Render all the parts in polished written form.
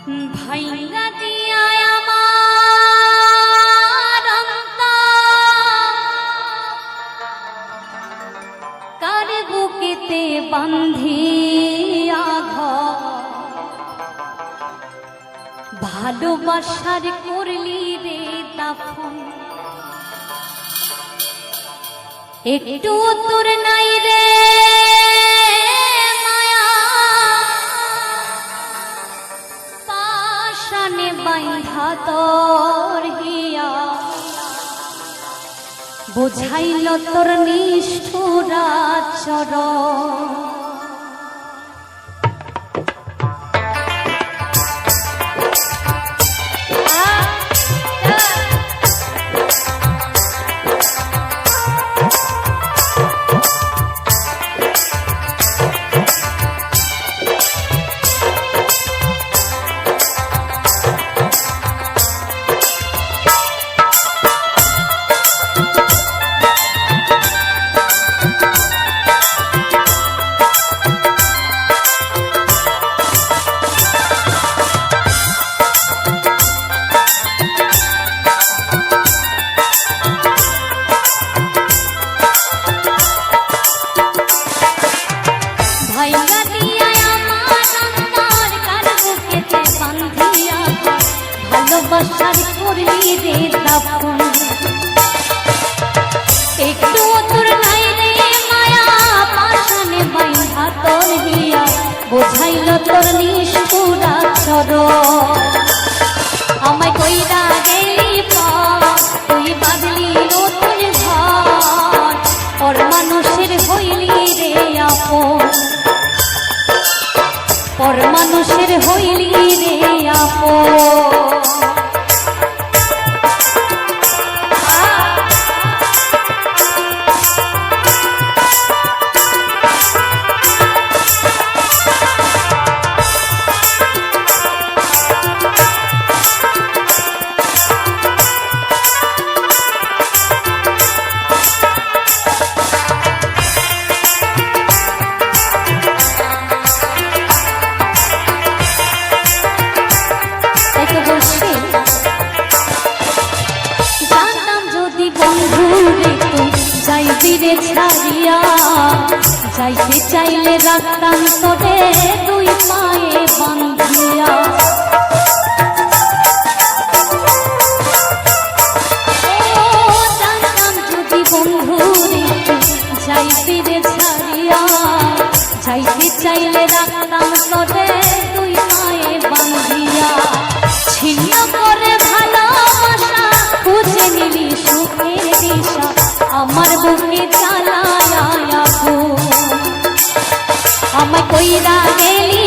ভাইঙ্গা দিয়া আমার কার বুকেতে বান্ধিয়া ঘর ভালোবাসার করলি রে দাফন একটু তোর নাই রে মায়া পাশানে বাইন্ধা তোর হিয়া বুঝাইল তোর নিষ্ঠুর আচরণ ভালোবাসার করলি রে দাফন একটু তোর নাই রে মায়া পাশানে বাইন্ধা তোর হিয়া বুঝাইল তোর নিষ্ঠুর আচরণ আমায় কইরা গেলি তুই বাঁধলি নতুন ঘর পর মানুষের হইলি রে আপন পর মানুষের হইলি রে আপন যাইবিরে ছাড়িয়া যাইতে চাইলে রাখতাম তোরে দুই পায়ে বান্ধিয়া জানতাম যদি বন্ধুরে যাইবিরে ছাড়িয়া যাইতে চাইলে রাখতাম তোরে দুই পায়ে বান্ধিয়া ছিন্ন করে ভালোবাসা খুঁজে নিলি সুখের দিশা আমার বুকে জ্বালায়া আমায় কইরা গেলি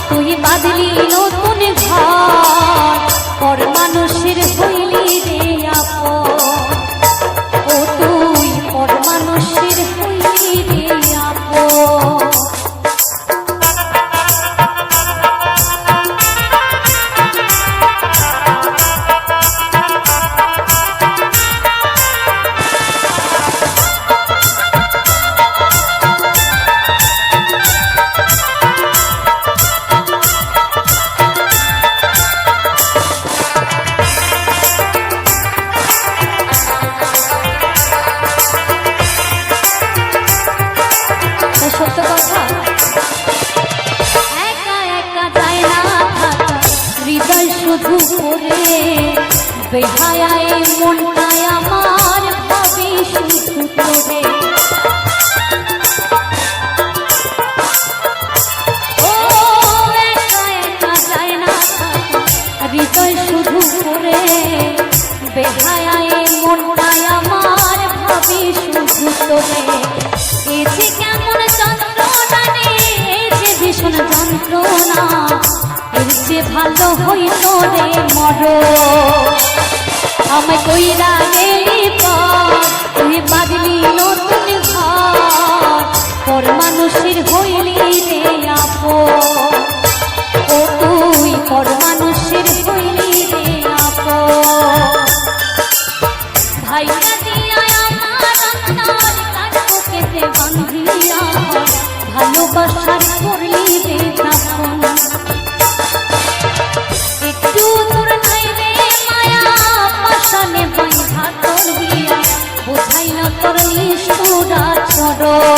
তুই বাঁধলি নতুন ঘর পর মানুষের হইলি রে আপন ও তুই পর মানুষের হইলি রে আপন সত্য কথা একা একা যায় না থাকা হৃদয় শুধু করে বেহায়ায় মনটায় আমার ভাবি শুধু করে ও একা একা যায় না থাকা হৃদয় শুধু করে বেহায়ায় মনটায় আমার ভাবি শুধু করে এসে কেমন যন্ত্রণা রে যে ভীষণ যন্ত্রণা এর যে ভালো হইল রে মর আমায় কইরা গেলি তুই বাঁধলি নতুন ঘর পর মানুষের হইলি রে আপন ও তুই পর মানুষের হইলি রে আপন ভাইয়া দিয়া আমার অন্তর কার বুকেতে বান্ধিয়া ভালোবাসার করলি রে দাফন প্রভু